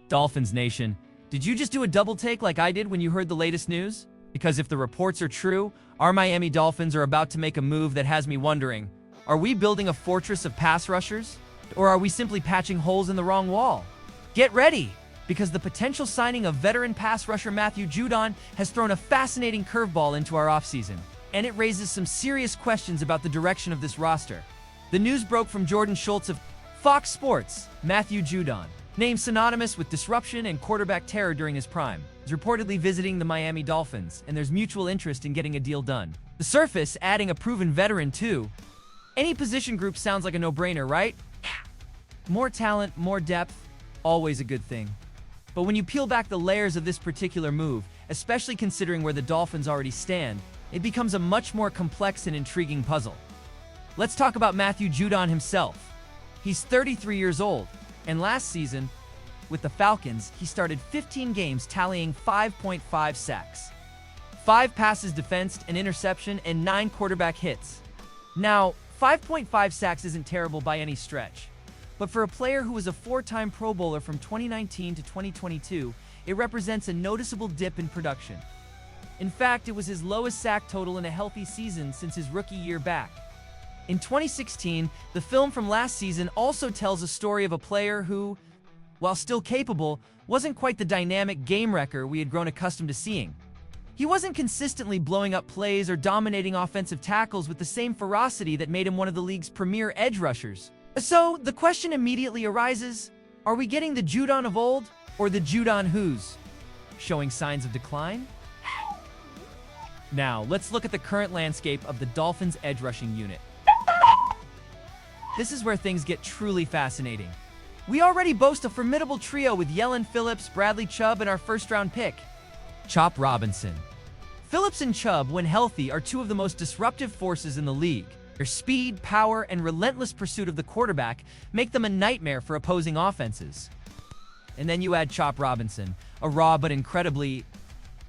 Dolphins Nation, did you just do a double take like I did when you heard the latest news? Because if the reports are true, our Miami Dolphins are about to make a move that has me wondering, are we building a fortress of pass rushers? Or are we simply patching holes in the wrong wall? Get ready, because the potential signing of veteran pass rusher Matthew Judon has thrown a fascinating curveball into our offseason, and it raises some serious questions about the direction of this roster. The news broke from Jordan Schultz of Fox Sports. Matthew Judon, named synonymous with disruption and quarterback terror during his prime, is reportedly visiting the Miami Dolphins, and there's mutual interest in getting a deal done. The surface, adding a proven veteran too. Any position group sounds like a no-brainer, right? More talent, more depth, always a good thing. But when you peel back the layers of this particular move, especially considering where the Dolphins already stand, it becomes a much more complex and intriguing puzzle. Let's talk about Matthew Judon himself. He's 33 years old, and last season, with the Falcons, he started 15 games tallying 5.5 sacks. 5 passes defensed, an interception, and 9 quarterback hits. Now, 5.5 sacks isn't terrible by any stretch. But for a player who was a 4-time Pro Bowler from 2019 to 2022, it represents a noticeable dip in production. In fact, it was his lowest sack total in a healthy season since his rookie year back. In 2016, the film from last season also tells a story of a player who, while still capable, wasn't quite the dynamic game wrecker we had grown accustomed to seeing. He wasn't consistently blowing up plays or dominating offensive tackles with the same ferocity that made him one of the league's premier edge rushers. So, the question immediately arises, are we getting the Judon of old, or the Judon who's showing signs of decline? Now, let's look at the current landscape of the Dolphins' edge rushing unit. This is where things get truly fascinating. We already boast a formidable trio with Yellen Phillips, Bradley Chubb, and our first-round pick, Chop Robinson. Phillips and Chubb, when healthy, are two of the most disruptive forces in the league. Their speed, power, and relentless pursuit of the quarterback make them a nightmare for opposing offenses. And then you add Chop Robinson, a raw but incredibly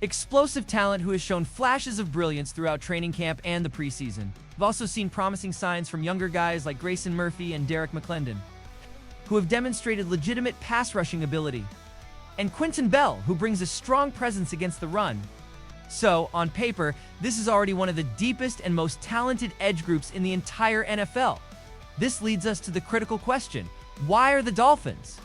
explosive talent who has shown flashes of brilliance throughout training camp and the preseason. We've also seen promising signs from younger guys like Grayson Murphy and Derek McClendon, who have demonstrated legitimate pass rushing ability, and Quinton Bell, who brings a strong presence against the run. So, on paper, this is already one of the deepest and most talented edge groups in the entire NFL. This leads us to the critical question, why are the Dolphins,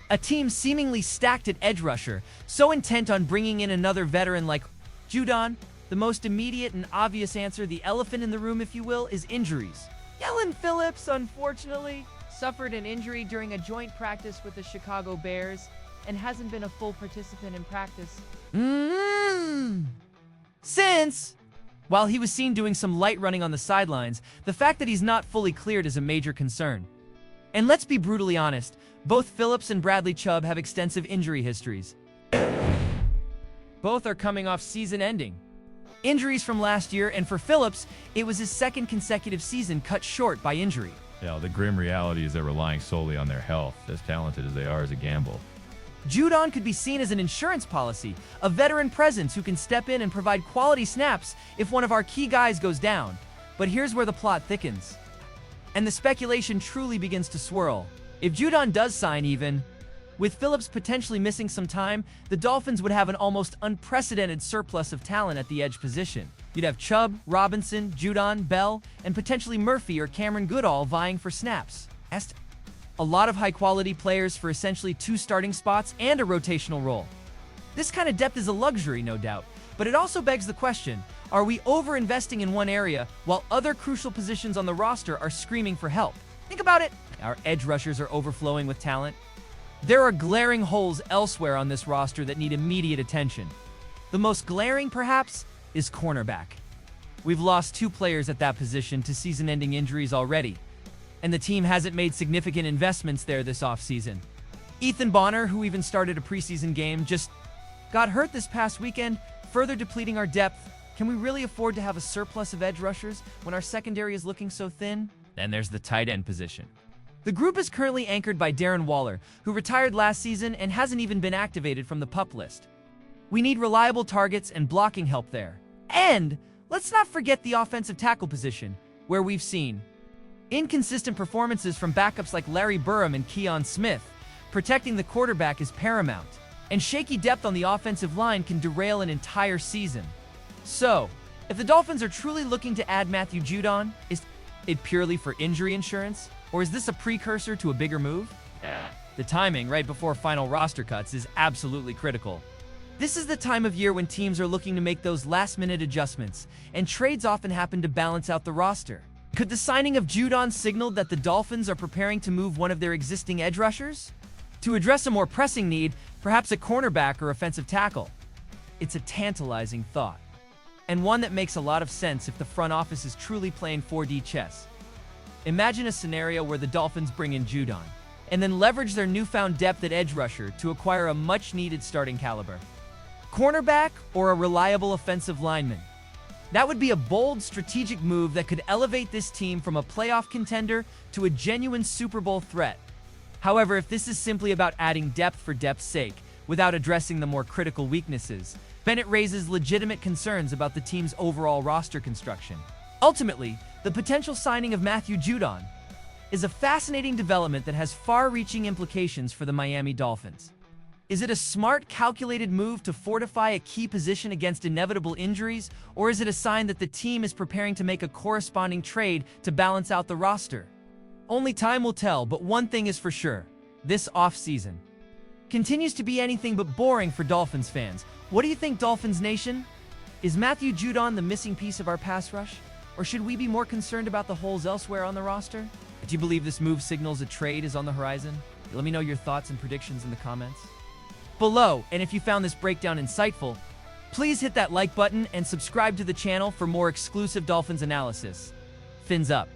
a team seemingly stacked at edge rusher, so intent on bringing in another veteran like Judon? The most immediate and obvious answer, the elephant in the room if you will, is injuries. Yellen Phillips, unfortunately, suffered an injury during a joint practice with the Chicago Bears and hasn't been a full participant in practice since, while he was seen doing some light running on the sidelines, the fact that he's not fully cleared is a major concern. And let's be brutally honest, both Phillips and Bradley Chubb have extensive injury histories. Both are coming off season-ending injuries from last year, and for Phillips, it was his second consecutive season cut short by injury. Yeah, the grim reality is they're relying solely on their health. As talented as they are, is a gamble. Judon could be seen as an insurance policy, a veteran presence who can step in and provide quality snaps if one of our key guys goes down. But here's where the plot thickens, and the speculation truly begins to swirl. If Judon does sign even, with Phillips potentially missing some time, the Dolphins would have an almost unprecedented surplus of talent at the edge position. You'd have Chubb, Robinson, Judon, Bell, and potentially Murphy or Cameron Goodall vying for snaps. A lot of high-quality players for essentially 2 starting spots and a rotational role. This kind of depth is a luxury, no doubt, but it also begs the question, are we over-investing in one area while other crucial positions on the roster are screaming for help? Think about it. Our edge rushers are overflowing with talent. There are glaring holes elsewhere on this roster that need immediate attention. The most glaring, perhaps, is cornerback. We've lost 2 players at that position to season-ending injuries already, and the team hasn't made significant investments there this offseason. Ethan Bonner, who even started a preseason game, just got hurt this past weekend, further depleting our depth. Can we really afford to have a surplus of edge rushers when our secondary is looking so thin? Then there's the tight end position. The group is currently anchored by Darren Waller, who retired last season and hasn't even been activated from the PUP list. We need reliable targets and blocking help there. And let's not forget the offensive tackle position, where we've seen inconsistent performances from backups like Larry Burham and Keon Smith, protecting the quarterback is paramount, and shaky depth on the offensive line can derail an entire season. So, if the Dolphins are truly looking to add Matthew Judon, is it purely for injury insurance, or is this a precursor to a bigger move? The timing right before final roster cuts is absolutely critical. This is the time of year when teams are looking to make those last-minute adjustments, and trades often happen to balance out the roster. Could the signing of Judon signal that the Dolphins are preparing to move one of their existing edge rushers? To address a more pressing need, perhaps a cornerback or offensive tackle? It's a tantalizing thought, and one that makes a lot of sense if the front office is truly playing 4D chess. Imagine a scenario where the Dolphins bring in Judon, and then leverage their newfound depth at edge rusher to acquire a much-needed starting caliber cornerback or a reliable offensive lineman. That would be a bold, strategic move that could elevate this team from a playoff contender to a genuine Super Bowl threat. However, if this is simply about adding depth for depth's sake, without addressing the more critical weaknesses, then it raises legitimate concerns about the team's overall roster construction. Ultimately, the potential signing of Matthew Judon is a fascinating development that has far-reaching implications for the Miami Dolphins. Is it a smart, calculated move to fortify a key position against inevitable injuries, or is it a sign that the team is preparing to make a corresponding trade to balance out the roster? Only time will tell, but one thing is for sure. This offseason continues to be anything but boring for Dolphins fans. What do you think, Dolphins Nation? Is Matthew Judon the missing piece of our pass rush? Or should we be more concerned about the holes elsewhere on the roster? Do you believe this move signals a trade is on the horizon? Let me know your thoughts and predictions in the comments below, and if you found this breakdown insightful, please hit that like button and subscribe to the channel for more exclusive Dolphins analysis. Fins up.